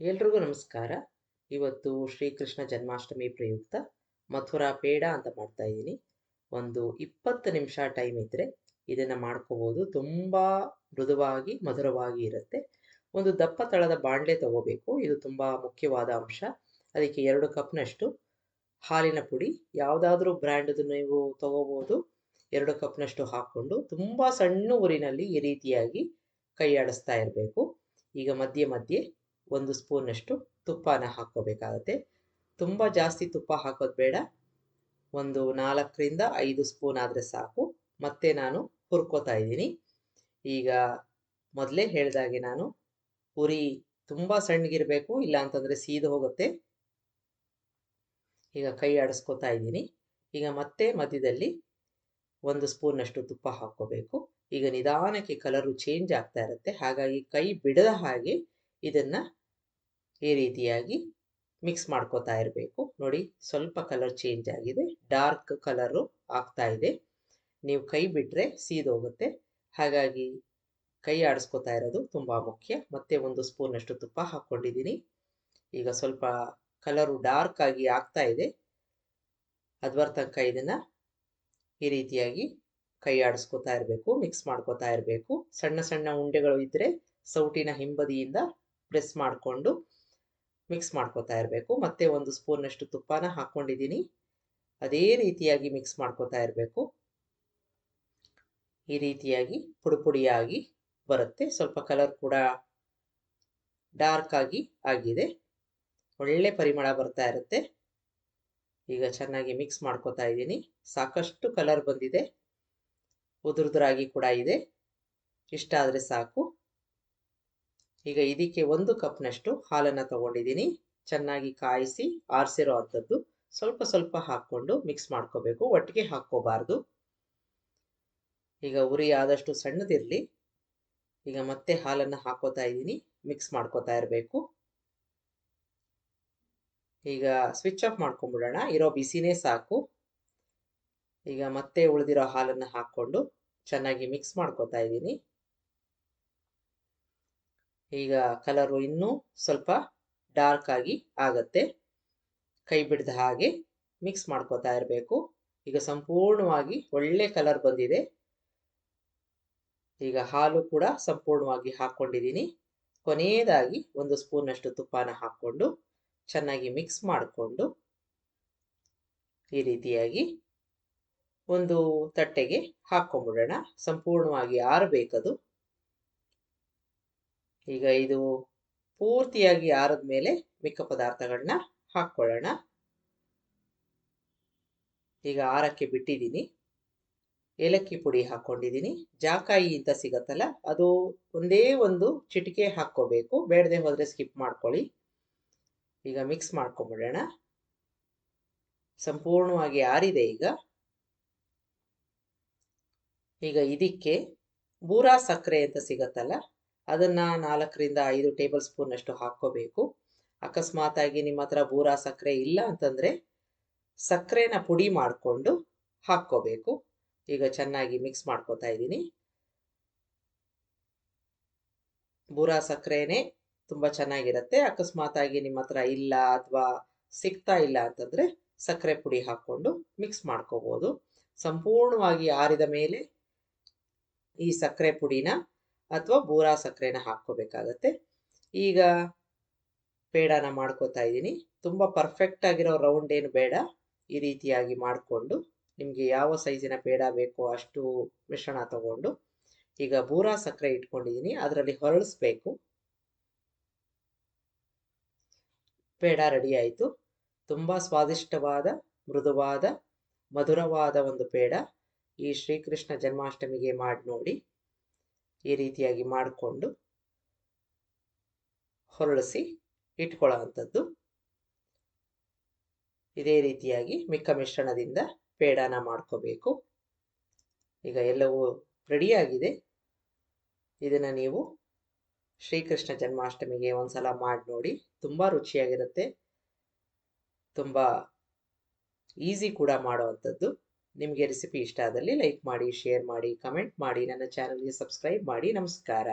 ಎಲ್ರಿಗೂ ನಮಸ್ಕಾರ. ಇವತ್ತು ಶ್ರೀಕೃಷ್ಣ ಜನ್ಮಾಷ್ಟಮಿ ಪ್ರಯುಕ್ತ ಮಥುರಾ ಪೇಡ ಅಂತ ಮಾಡ್ತಾ ಇದ್ದೀನಿ. ಒಂದು 20 ನಿಮಿಷ ಟೈಮ್ ಇದ್ದರೆ ಇದನ್ನು ಮಾಡ್ಕೋಬೋದು. ತುಂಬ ಮೃದುವಾಗಿ ಮಧುರವಾಗಿ ಇರುತ್ತೆ. ಒಂದು ದಪ್ಪ ತಳದ ಬಾಣಲೆ ತಗೋಬೇಕು. ಇದು ತುಂಬ ಮುಖ್ಯವಾದ ಅಂಶ. ಅದಕ್ಕೆ 2 ಕಪ್ನಷ್ಟು ಹಾಲಿನ ಪುಡಿ, ಯಾವುದಾದ್ರೂ ಬ್ರ್ಯಾಂಡದು ನೀವು ತಗೋಬೋದು. 2 ಕಪ್ನಷ್ಟು ಹಾಕ್ಕೊಂಡು ತುಂಬ ಸಣ್ಣ ಊರಿನಲ್ಲಿ ಈ ರೀತಿಯಾಗಿ ಕೈ ಆಡಿಸ್ತಾ ಇರಬೇಕು. ಈಗ ಮಧ್ಯೆ ಮಧ್ಯೆ 1 ಸ್ಪೂನಷ್ಟು ತುಪ್ಪನ ಹಾಕ್ಕೋಬೇಕಾಗತ್ತೆ. ತುಂಬ ಜಾಸ್ತಿ ತುಪ್ಪ ಹಾಕೋದು ಬೇಡ. ಒಂದು 4ರಿಂದ 5 ಸ್ಪೂನ್ ಆದರೆ ಸಾಕು. ಮತ್ತೆ ನಾನು ಹುರ್ಕೋತಾ ಇದ್ದೀನಿ. ಈಗ ಮೊದಲೇ ಹೇಳಿದಾಗೆ ನಾನು ಉರಿ ತುಂಬ ಸಣ್ಣಗಿರಬೇಕು, ಇಲ್ಲ ಅಂತಂದರೆ ಸೀದು ಹೋಗುತ್ತೆ. ಈಗ ಕೈ ಆಡಿಸ್ಕೋತಾ ಇದ್ದೀನಿ. ಈಗ ಮತ್ತೆ ಮಧ್ಯದಲ್ಲಿ 1 ಸ್ಪೂನಷ್ಟು ತುಪ್ಪ ಹಾಕ್ಕೋಬೇಕು. ಈಗ ನಿಧಾನಕ್ಕೆ ಕಲರು ಚೇಂಜ್ ಆಗ್ತಾ ಇರುತ್ತೆ. ಹಾಗಾಗಿ ಕೈ ಬಿಡದ ಹಾಗೆ ಇದನ್ನು ಈ ರೀತಿಯಾಗಿ ಮಿಕ್ಸ್ ಮಾಡ್ಕೋತಾ ಇರಬೇಕು. ನೋಡಿ, ಸ್ವಲ್ಪ ಕಲರ್ ಚೇಂಜ್ ಆಗಿದೆ, ಡಾರ್ಕ್ ಕಲರು ಆಗ್ತಾ ಇದೆ. ನೀವು ಕೈ ಬಿಟ್ಟರೆ ಸೀದೋಗುತ್ತೆ. ಹಾಗಾಗಿ ಕೈ ಆಡಿಸ್ಕೋತಾ ಇರೋದು ತುಂಬ ಮುಖ್ಯ. ಮತ್ತೆ 1 ಸ್ಪೂನಷ್ಟು ತುಪ್ಪ ಹಾಕ್ಕೊಂಡಿದ್ದೀನಿ. ಈಗ ಸ್ವಲ್ಪ ಕಲರು ಡಾರ್ಕ್ ಆಗಿ ಆಗ್ತಾ ಇದೆ. ಅದುವರ ತನಕ ಇದನ್ನು ಈ ರೀತಿಯಾಗಿ ಕೈ ಆಡಿಸ್ಕೋತಾ ಇರಬೇಕು, ಮಿಕ್ಸ್ ಮಾಡ್ಕೋತಾ ಇರಬೇಕು. ಸಣ್ಣ ಸಣ್ಣ ಉಂಡೆಗಳು ಇದ್ದರೆ ಸೌಟಿನ ಹಿಂಬದಿಯಿಂದ ಪ್ರೆಸ್ ಮಾಡಿಕೊಂಡು ಮಿಕ್ಸ್ ಮಾಡ್ಕೋತಾ ಇರಬೇಕು. ಮತ್ತೆ 1 ಸ್ಪೂನಷ್ಟು ತುಪ್ಪನ ಹಾಕ್ಕೊಂಡಿದ್ದೀನಿ. ಅದೇ ರೀತಿಯಾಗಿ ಮಿಕ್ಸ್ ಮಾಡ್ಕೋತಾ ಇರಬೇಕು. ಈ ರೀತಿಯಾಗಿ ಪುಡಿ ಪುಡಿಯಾಗಿ ಬರುತ್ತೆ. ಸ್ವಲ್ಪ ಕಲರ್ ಕೂಡ ಡಾರ್ಕ್ ಆಗಿದೆ. ಒಳ್ಳೆ ಪರಿಮಳ ಬರ್ತಾ ಇರುತ್ತೆ. ಈಗ ಚೆನ್ನಾಗಿ ಮಿಕ್ಸ್ ಮಾಡ್ಕೋತಾ ಇದ್ದೀನಿ. ಸಾಕಷ್ಟು ಕಲರ್ ಬಂದಿದೆ, ಉದುರುದುರಾಗಿ ಕೂಡ ಇದೆ. ಇಷ್ಟ ಆದರೆ ಸಾಕು. ಈಗ ಇದಕ್ಕೆ 1 ಕಪ್ನಷ್ಟು ಹಾಲನ್ನು ತಗೊಂಡಿದ್ದೀನಿ. ಚೆನ್ನಾಗಿ ಕಾಯಿಸಿ ಆರಿಸಿರೋ ಅಂಥದ್ದು. ಸ್ವಲ್ಪ ಸ್ವಲ್ಪ ಹಾಕ್ಕೊಂಡು ಮಿಕ್ಸ್ ಮಾಡ್ಕೋಬೇಕು, ಒಟ್ಟಿಗೆ ಹಾಕ್ಕೋಬಾರ್ದು. ಈಗ ಉರಿ ಆದಷ್ಟು ಸಣ್ಣದಿರಲಿ. ಈಗ ಮತ್ತೆ ಹಾಲನ್ನು ಹಾಕೋತಾ ಇದ್ದೀನಿ, ಮಿಕ್ಸ್ ಮಾಡ್ಕೋತಾ ಇರಬೇಕು. ಈಗ ಸ್ವಿಚ್ ಆಫ್ ಮಾಡ್ಕೊಂಡ್ಬಿಡೋಣ, ಇರೋ ಬಿಸಿನೇ ಸಾಕು. ಈಗ ಮತ್ತೆ ಉಳಿದಿರೋ ಹಾಲನ್ನು ಹಾಕ್ಕೊಂಡು ಚೆನ್ನಾಗಿ ಮಿಕ್ಸ್ ಮಾಡ್ಕೋತಾ ಇದ್ದೀನಿ. ಈಗ ಕಲರು ಇನ್ನೂ ಸ್ವಲ್ಪ ಡಾರ್ಕ್ ಆಗತ್ತೆ. ಕೈ ಬಿಡದ ಹಾಗೆ ಮಿಕ್ಸ್ ಮಾಡ್ಕೋತಾ ಇರಬೇಕು. ಈಗ ಸಂಪೂರ್ಣವಾಗಿ ಒಳ್ಳೆ ಕಲರ್ ಬಂದಿದೆ. ಈಗ ಹಾಲು ಕೂಡ ಸಂಪೂರ್ಣವಾಗಿ ಹಾಕ್ಕೊಂಡಿದ್ದೀನಿ. ಕೊನೆಯದಾಗಿ 1 ಸ್ಪೂನಷ್ಟು ತುಪ್ಪನ ಹಾಕ್ಕೊಂಡು ಚೆನ್ನಾಗಿ ಮಿಕ್ಸ್ ಮಾಡಿಕೊಂಡು ಈ ರೀತಿಯಾಗಿ ಒಂದು ತಟ್ಟೆಗೆ ಹಾಕ್ಕೊಂಡ್ಬಿಡೋಣ. ಸಂಪೂರ್ಣವಾಗಿ ಆರಬೇಕದು. ಈಗ ಇದು ಪೂರ್ತಿಯಾಗಿ ಆರಿದ ಮೇಲೆ ಮಿಕ್ಕ ಪದಾರ್ಥಗಳನ್ನ ಹಾಕ್ಕೊಳ್ಳೋಣ. ಈಗ ಆರಕ್ಕೆ ಬಿಟ್ಟಿದ್ದೀನಿ. ಏಲಕ್ಕಿ ಪುಡಿ ಹಾಕ್ಕೊಂಡಿದ್ದೀನಿ. ಜಾಕಾಯಿ ಅಂತ ಸಿಗತ್ತಲ್ಲ, ಅದು ಒಂದೇ ಒಂದು ಚಿಟಿಕೆ ಹಾಕ್ಕೋಬೇಕು. ಬೇಡದೆ ಹೋದರೆ ಸ್ಕಿಪ್ ಮಾಡ್ಕೊಳ್ಳಿ. ಈಗ ಮಿಕ್ಸ್ ಮಾಡ್ಕೊಂಬಿಡೋಣ. ಸಂಪೂರ್ಣವಾಗಿ ಆರಿದೆ. ಈಗ ಇದಕ್ಕೆ ಬೂರಾ ಸಕ್ಕರೆ ಅಂತ ಸಿಗತ್ತಲ್ಲ, ಅದನ್ನು 4ರಿಂದ 5 ಟೇಬಲ್ ಸ್ಪೂನಷ್ಟು ಹಾಕ್ಕೋಬೇಕು. ಅಕಸ್ಮಾತಾಗಿ ನಿಮ್ಮ ಹತ್ರ ಬೂರಾ ಸಕ್ಕರೆ ಇಲ್ಲ ಅಂತಂದರೆ ಸಕ್ಕರೆನ ಪುಡಿ ಮಾಡಿಕೊಂಡು ಹಾಕ್ಕೋಬೇಕು. ಈಗ ಚೆನ್ನಾಗಿ ಮಿಕ್ಸ್ ಮಾಡ್ಕೋತಾ ಇದ್ದೀನಿ. ಬೂರಾ ಸಕ್ಕರೆನೇ ತುಂಬ ಚೆನ್ನಾಗಿರುತ್ತೆ. ಅಕಸ್ಮಾತಾಗಿ ನಿಮ್ಮ ಹತ್ರ ಇಲ್ಲ ಅಥವಾ ಸಿಗ್ತಾ ಇಲ್ಲ ಅಂತಂದರೆ ಸಕ್ಕರೆ ಪುಡಿ ಹಾಕ್ಕೊಂಡು ಮಿಕ್ಸ್ ಮಾಡ್ಕೋಬೋದು. ಸಂಪೂರ್ಣವಾಗಿ ಆರಿದ ಮೇಲೆ ಈ ಸಕ್ಕರೆ ಪುಡಿನ ಅಥವಾ ಬೂರಾ ಸಕ್ಕರೆನ ಹಾಕ್ಕೋಬೇಕಾಗತ್ತೆ. ಈಗ ಪೇಡಾನ ಮಾಡ್ಕೋತಾ ಇದ್ದೀನಿ. ತುಂಬ ಪರ್ಫೆಕ್ಟ್ ಆಗಿರೋ ರೌಂಡ್ ಏನು ಬೇಡ. ಈ ರೀತಿಯಾಗಿ ಮಾಡಿಕೊಂಡು ನಿಮಗೆ ಯಾವ ಸೈಜಿನ ಪೇಡ ಬೇಕೋ ಅಷ್ಟು ಮಿಶ್ರಣ ತಗೊಂಡು ಈಗ ಬೂರಾ ಸಕ್ಕರೆ ಇಟ್ಕೊಂಡಿದ್ದೀನಿ, ಅದರಲ್ಲಿ ಹೊರಳಿಸ್ಬೇಕು. ಪೇಡ ರೆಡಿ ಆಯಿತು. ತುಂಬ ಸ್ವಾದಿಷ್ಟವಾದ, ಮೃದುವಾದ, ಮಧುರವಾದ ಒಂದು ಪೇಡ. ಈ ಶ್ರೀಕೃಷ್ಣ ಜನ್ಮಾಷ್ಟಮಿಗೆ ಮಾಡಿ ನೋಡಿ. ಈ ರೀತಿಯಾಗಿ ಮಾಡಿಕೊಂಡು ಹೊರಳಿಸಿ ಇಟ್ಕೊಳ್ಳೋ ಅಂಥದ್ದು. ಇದೇ ರೀತಿಯಾಗಿ ಮಿಕ್ಕ ಮಿಶ್ರಣದಿಂದ ಪೇಡಾನ ಮಾಡ್ಕೋಬೇಕು. ಈಗ ಎಲ್ಲವೂ ರೆಡಿಯಾಗಿದೆ. ಇದನ್ನು ನೀವು ಶ್ರೀಕೃಷ್ಣ ಜನ್ಮಾಷ್ಟಮಿಗೆ ಒಂದ್ಸಲ ಮಾಡಿ ನೋಡಿ. ತುಂಬ ರುಚಿಯಾಗಿರುತ್ತೆ, ತುಂಬ ಈಸಿ ಕೂಡ ಮಾಡುವಂಥದ್ದು. ನಿಮಗೆ ರೆಸಿಪಿ ಇಷ್ಟ ಆದಲ್ಲಿ ಲೈಕ್ ಮಾಡಿ, ಶೇರ್ ಮಾಡಿ, ಕಮೆಂಟ್ ಮಾಡಿ, ನನ್ನ ಚಾನಲ್ಗೆ ಸಬ್ಸ್ಕ್ರೈಬ್ ಮಾಡಿ. ನಮಸ್ಕಾರ.